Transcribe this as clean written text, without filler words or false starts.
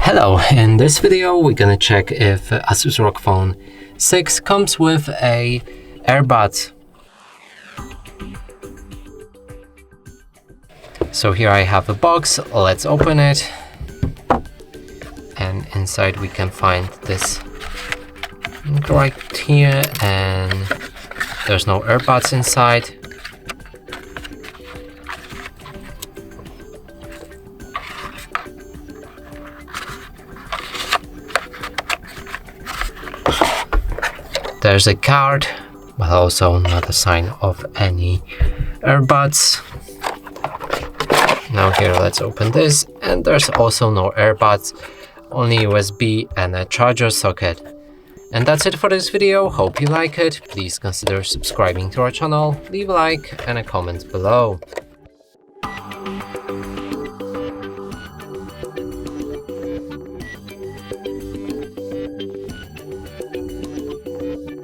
Hello, in this video we're gonna check if Asus ROG Phone 6 comes with a Earbuds. So here I have a box, let's open it. And inside we can find this right here, and there's no Earbuds inside. There's a card, but also not a sign of any Earbuds. Now here, let's open this, and there's also no Earbuds, only USB and a charger socket. And that's it for this video. Hope you like it. Please consider subscribing to our channel, leave a like and a comment below.